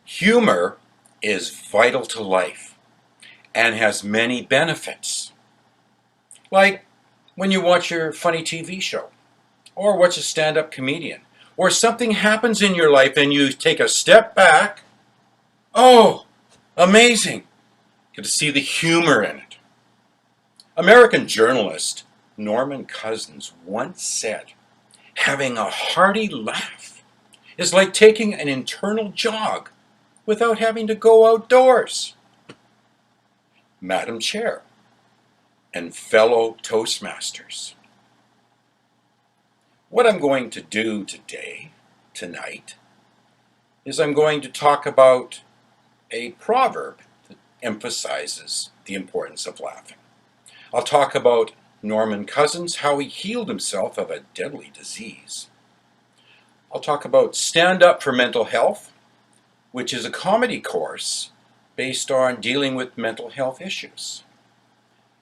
Humor is vital to life and has many benefits. Like when you watch your funny TV show, or watch a stand-up comedian, or something happens in your life and you take a step back. Oh, amazing. Get to see the humor in it. American journalist Norman Cousins once said, having a hearty laugh is like taking an internal jog without having to go outdoors. Madam Chair and fellow Toastmasters, what I'm going to do tonight, is I'm going to talk about a proverb that emphasizes the importance of laughing. I'll talk about Norman Cousins, how he healed himself of a deadly disease. I'll talk about Stand Up for Mental Health, which is a comedy course based on dealing with mental health issues.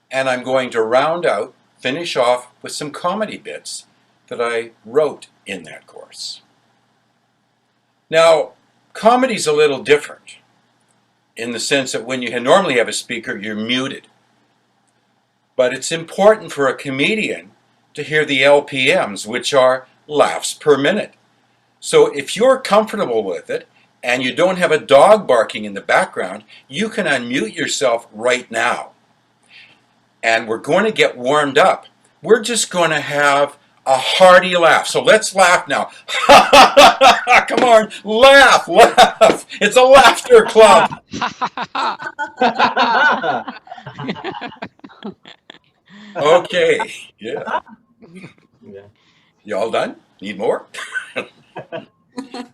And I'm going to finish off with some comedy bits that I wrote in that course. Now, comedy's a little different in the sense that when you normally have a speaker, you're muted. But it's important for a comedian to hear the LPMs, which are laughs per minute. So if you're comfortable with it and you don't have a dog barking in the background, you can unmute yourself right now. And we're going to get warmed up. We're just going to have a hearty laugh. So let's laugh now. Come on, laugh, laugh. It's a laughter club. Okay, yeah. You all done? Need more?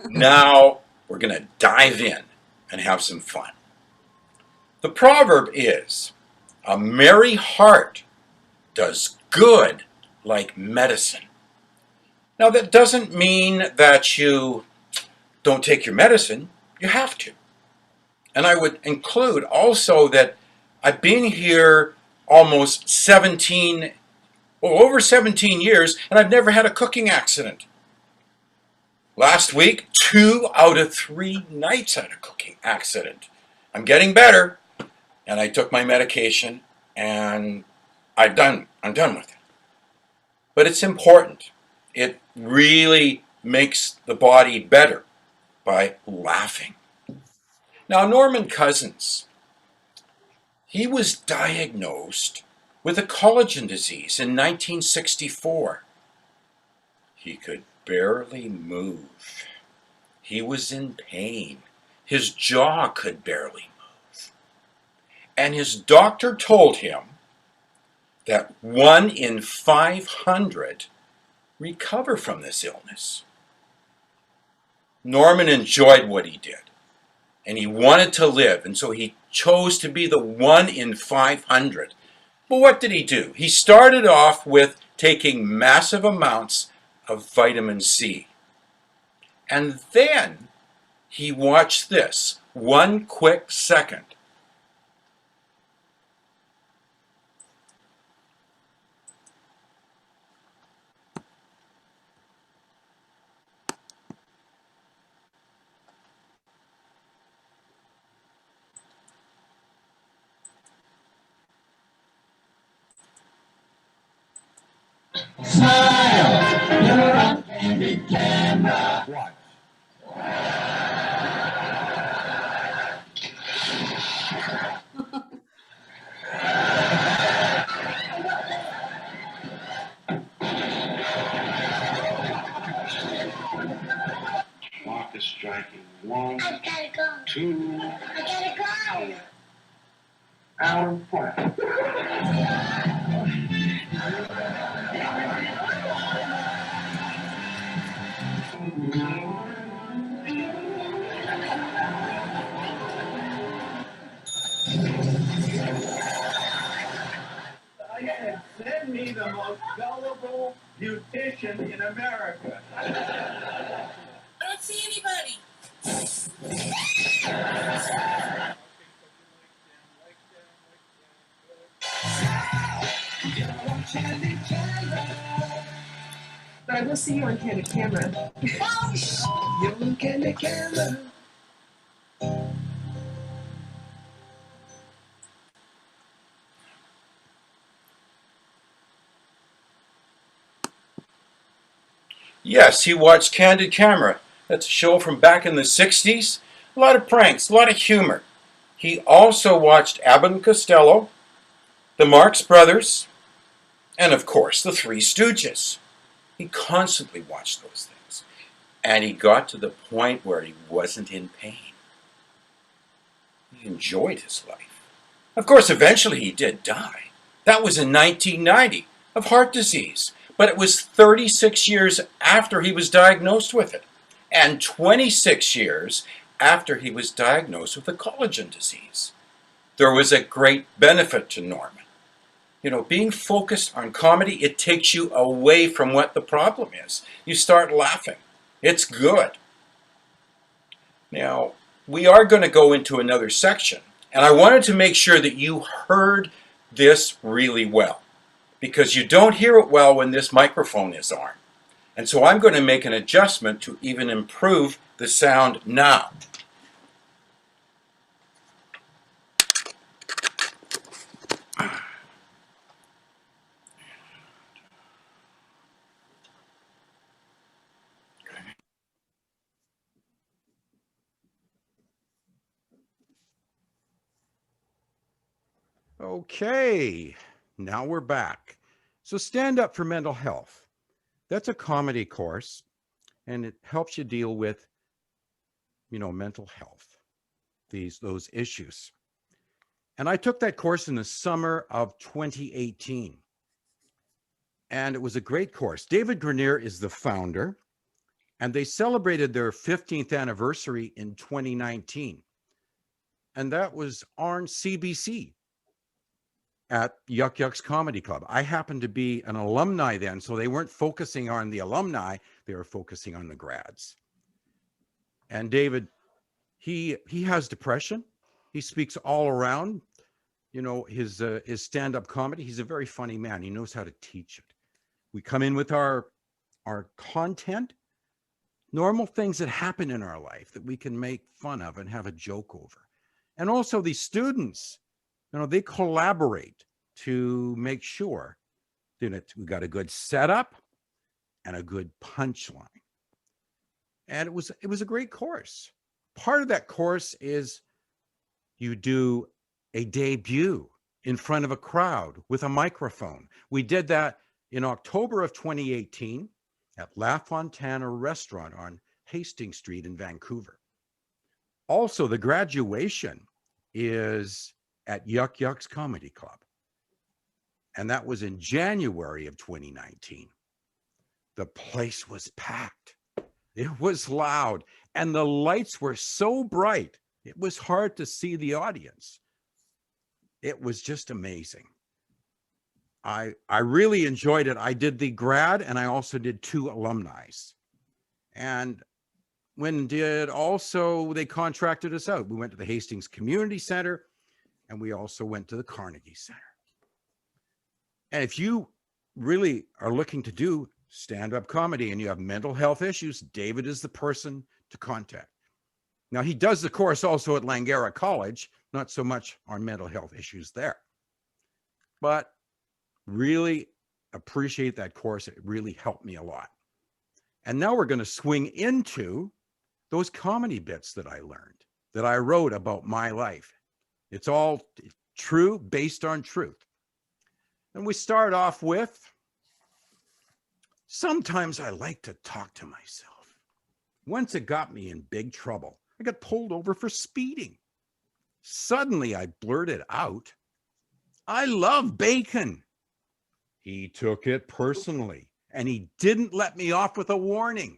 Now we're going to dive in and have some fun. The proverb is, a merry heart does good like medicine. Now that doesn't mean that you don't take your medicine. You have to. And I would include also that I've been here almost over 17 years, and I've never had a cooking accident. Last week, 2 out of 3 nights I had a cooking accident. I'm getting better, and I took my medication, and I'm done with it. But it's important. It really makes the body better by laughing. Now, Norman Cousins, he was diagnosed with a collagen disease in 1964. He could barely move. He was in pain. His jaw could barely move. And his doctor told him that 1 in 500 recover from this illness. Norman enjoyed what he did, and he wanted to live, and so he chose to be the 1 in 500. But what did he do? He started off with taking massive amounts of vitamin C. And then he watched this, 1 quick second. Smile, you're on candid camera. Watch. Clock is striking 1, I gotta go. 2, I gotta go. hour and flat. Send me the most gullible beautician in America. I don't see anybody. But I will see you on candid camera. You're on candid camera. Yes, he watched Candid Camera. That's a show from back in the 60s. A lot of pranks, a lot of humor. He also watched Abbott and Costello, the Marx Brothers, and of course, the Three Stooges. He constantly watched those things. And he got to the point where he wasn't in pain. He enjoyed his life. Of course, eventually he did die. That was in 1990 of heart disease. But it was 36 years after he was diagnosed with it, and 26 years after he was diagnosed with a collagen disease. There was a great benefit to Norman. You know, being focused on comedy, it takes you away from what the problem is. You start laughing. It's good. Now, we are going to go into another section, and I wanted to make sure that you heard this really well, because you don't hear it well when this microphone is on. And so I'm going to make an adjustment to even improve the sound now. Okay, now we're back. So Stand Up for Mental Health. That's a comedy course, and it helps you deal with, mental health, those issues. And I took that course in the summer of 2018. And it was a great course. David Grenier is the founder, and they celebrated their 15th anniversary in 2019. And that was on CBC at Yuck Yuck's Comedy Club. I happened to be an alumni then, so they weren't focusing on the alumni, they were focusing on the grads. And David, he has depression. He speaks all around, his stand-up comedy. He's a very funny man. He knows how to teach it. We come in with our content, normal things that happen in our life that we can make fun of and have a joke over. And also these students, they collaborate to make sure that we got a good setup and a good punchline. And it was a great course. Part of that course is you do a debut in front of a crowd with a microphone. We did that in October of 2018 at La Fontana Restaurant on Hastings Street in Vancouver. Also, the graduation is at Yuck Yuck's Comedy Club. And that was in January of 2019. The place was packed. It was loud. And the lights were so bright, it was hard to see the audience. It was just amazing. I really enjoyed it. I did the grad, and I also did 2 alumni. And they contracted us out. We went to the Hastings Community Center, and we also went to the Carnegie Center. And if you really are looking to do stand-up comedy and you have mental health issues, David is the person to contact. Now, he does the course also at Langara College, not so much on mental health issues there. But really appreciate that course. It really helped me a lot. And now we're going to swing into those comedy bits that I learned, that I wrote about my life. It's all true, based on truth. And we start off with, sometimes I like to talk to myself. Once it got me in big trouble. I got pulled over for speeding. Suddenly I blurted out, "I love bacon." He took it personally, and he didn't let me off with a warning.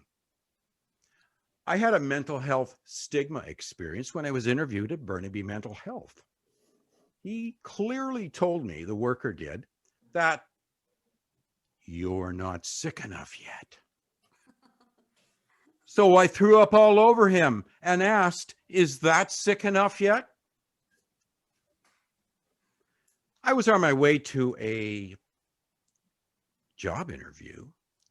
I had a mental health stigma experience when I was interviewed at Burnaby Mental Health. He clearly told me, the worker did, that you're not sick enough yet. So I threw up all over him and asked, is that sick enough yet? I was on my way to a job interview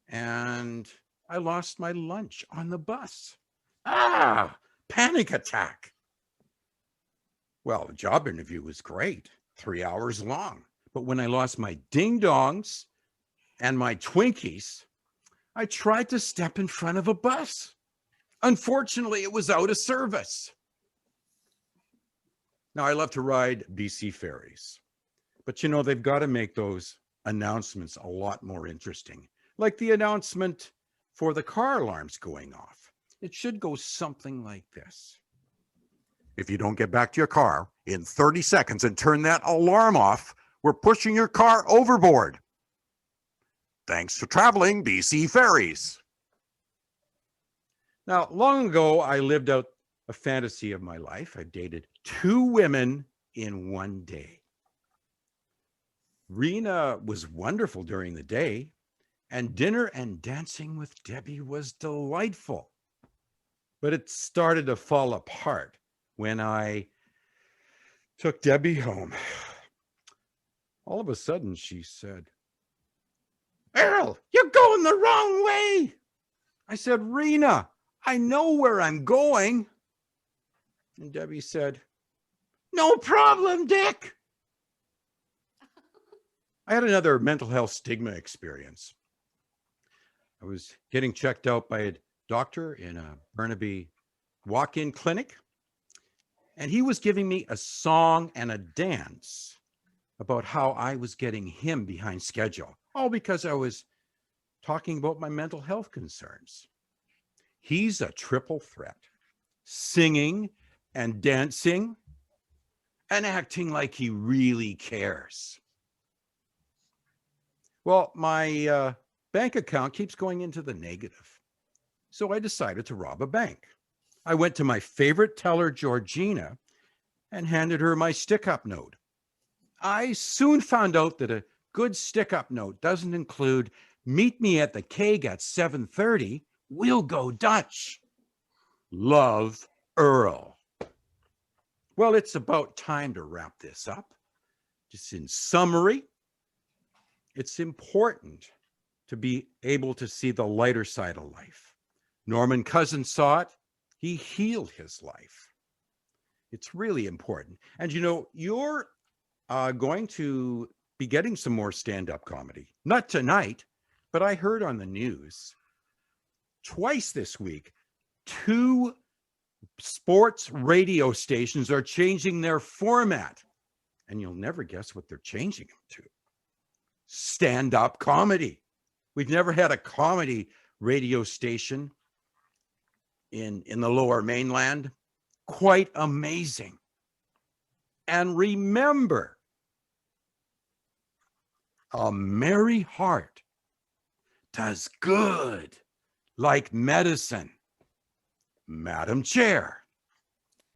and I lost my lunch on the bus. Panic attack. Well, the job interview was great, 3 hours long. But when I lost my ding dongs and my Twinkies, I tried to step in front of a bus. Unfortunately, it was out of service. Now, I love to ride BC ferries, but you know, they've got to make those announcements a lot more interesting, like the announcement for the car alarms going off. It should go something like this. If you don't get back to your car in 30 seconds and turn that alarm off, we're pushing your car overboard. Thanks for traveling BC ferries. Now, long ago, I lived out a fantasy of my life. I dated 2 women in one day. Rena was wonderful during the day, and dinner and dancing with Debbie was delightful. But it started to fall apart when I took Debbie home. All of a sudden, she said, "Earl, you're going the wrong way." I said, "Rena, I know where I'm going." And Debbie said, "No problem, Dick." I had another mental health stigma experience. I was getting checked out by a doctor in a Burnaby walk-in clinic, and he was giving me a song and a dance about how I was getting him behind schedule, all because I was talking about my mental health concerns. He's a triple threat, singing and dancing and acting like he really cares. Well, my bank account keeps going into the negative, so I decided to rob a bank. I went to my favorite teller, Georgina, and handed her my stick-up note. I soon found out that a good stick-up note doesn't include "Meet me at the keg at 7:30. We'll go Dutch. Love, Earl." Well, it's about time to wrap this up. Just in summary, it's important to be able to see the lighter side of life. Norman Cousins saw it. He healed his life. It's really important. And you know, you're going to be getting some more stand-up comedy. Not tonight, but I heard on the news twice this week, 2 sports radio stations are changing their format. And you'll never guess what they're changing them to. Stand-up comedy. We've never had a comedy radio station in the Lower Mainland. Quite amazing. And remember, a merry heart does good like medicine. Madam Chair.